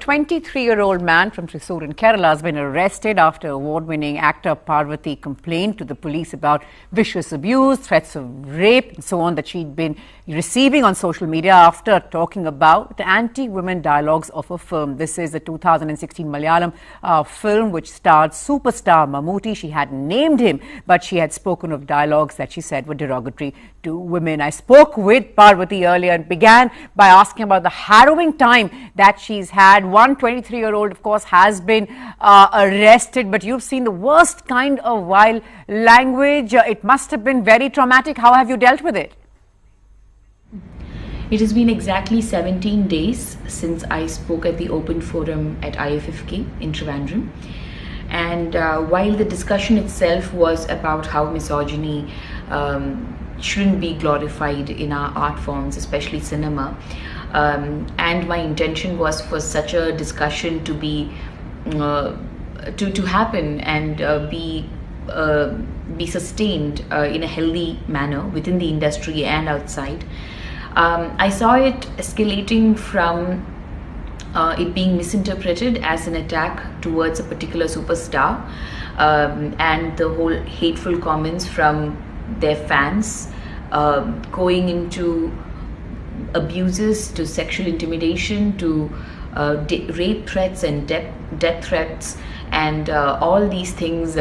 23-year-old man from Thrissur in Kerala has been arrested after award-winning actor Parvathy complained to the police about vicious abuse, threats of rape and so on that she'd been receiving on social media after talking about the anti-women dialogues of a film. This is a 2016 Malayalam film which starred superstar Mammootty. She hadn't named him, but she had spoken of dialogues that she said were derogatory to women. I spoke with Parvathy earlier and began by asking about the harrowing time that she's had. One 23-year-old, of course, has been arrested, but you've seen the worst kind of vile language. It must have been very traumatic. How have you dealt with it? It has been exactly 17 days since I spoke at the open forum at IFFK in Trivandrum. And while the discussion itself was about how misogyny shouldn't be glorified in our art forms, especially cinema, and my intention was for such a discussion to be to happen and be sustained in a healthy manner within the industry and outside. I saw it escalating from it being misinterpreted as an attack towards a particular superstar, and the whole hateful comments from their fans going into abuses, to sexual intimidation, to rape threats and death threats, and all these things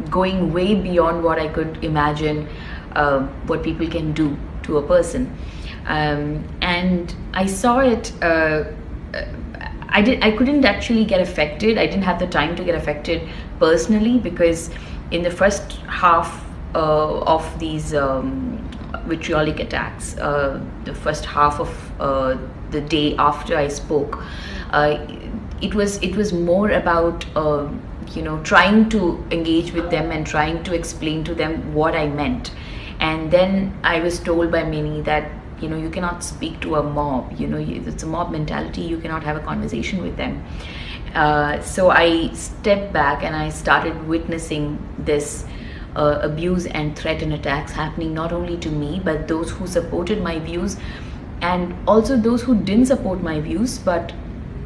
going way beyond what I could imagine what people can do to a person. And I saw it. I couldn't actually get affected. I didn't have the time to get affected personally, because in the first half of these vitriolic attacks, the first half of the day after I spoke, it was more about trying to engage with them and trying to explain to them what I meant. And then I was told by many that you cannot speak to a mob, it's a mob mentality, you cannot have a conversation with them. So I stepped back and I started witnessing this abuse and threat and attacks happening not only to me, but those who supported my views, and also those who didn't support my views but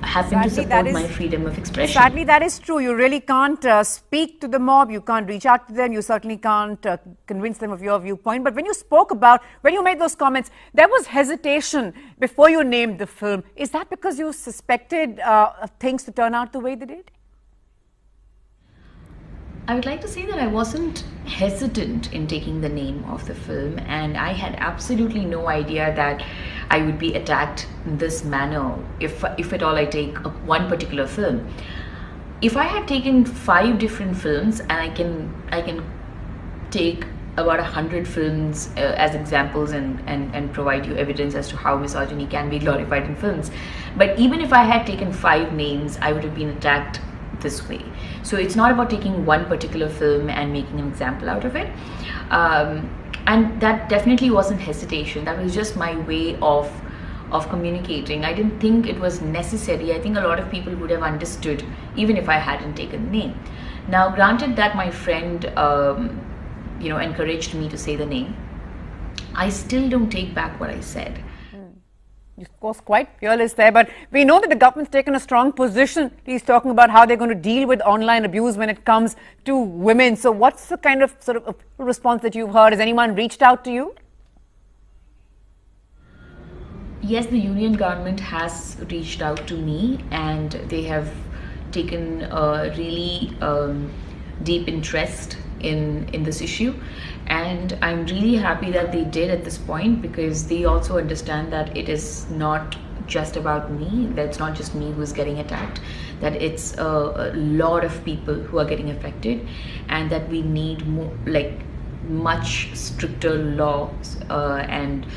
happened to support my freedom of expression. Sadly, that is true. You really can't speak to the mob. You can't reach out to them. You certainly can't convince them of your viewpoint. But when you made those comments, there was hesitation before you named the film. Is that because you suspected things to turn out the way they did? I would like to say that I wasn't hesitant in taking the name of the film, and I had absolutely no idea that I would be attacked in this manner if at all I take one particular film. If I had taken 5 different films, and I can take about 100 films as examples and provide you evidence as to how misogyny can be glorified in films, but even if I had taken 5 names, I would have been attacked this way. So it's not about taking one particular film and making an example out of it, and that definitely wasn't hesitation. That was just my way of communicating. I didn't think it was necessary. I think a lot of people would have understood even if I hadn't taken the name. Now, granted that my friend encouraged me to say the name, I still don't take back what I said. Of course, quite fearless there, but we know that the government's taken a strong position. He's talking about how they're going to deal with online abuse when it comes to women. So what's the kind of sort of response that you've heard? Has anyone reached out to you? Yes, the union government has reached out to me, and they have taken a really deep interest in this issue, and I'm really happy that they did at this point, because they also understand that it is not just about me, that's not just me who's getting attacked, that it's a lot of people who are getting affected, and that we need more, much stricter laws and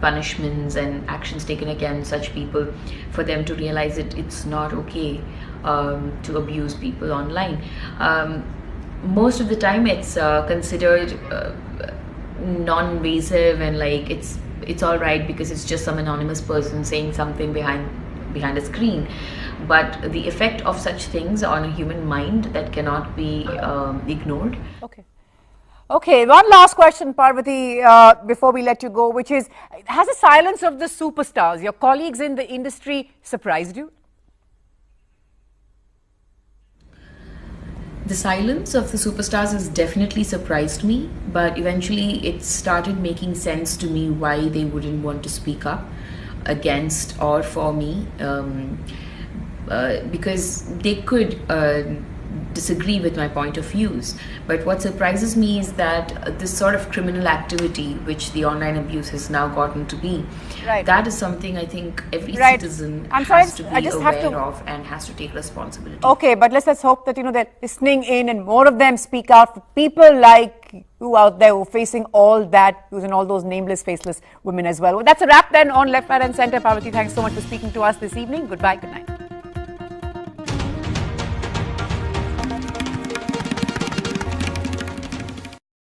punishments and actions taken against such people, for them to realize that it's not okay to abuse people online. Most of the time it's considered non-invasive, and it's all right because it's just some anonymous person saying something behind a screen. But the effect of such things on a human mind, that cannot be ignored. Okay, one last question, Parvathy, before we let you go, which is, has the silence of the superstars, your colleagues in the industry, surprised you? The silence of the superstars has definitely surprised me, but eventually it started making sense to me why they wouldn't want to speak up against or for me, because they could disagree with my point of views. But what surprises me is that this sort of criminal activity, which the online abuse has now gotten to be, that is something I think every citizen has to be aware of and has to take responsibility. Okay, but let's hope that they're listening in and more of them speak out for people like you out there who are facing all that, using all those nameless, faceless women as well. That's a wrap then on Left, Right and Centre. Parvathy, thanks so much for speaking to us this evening. Goodbye, good night.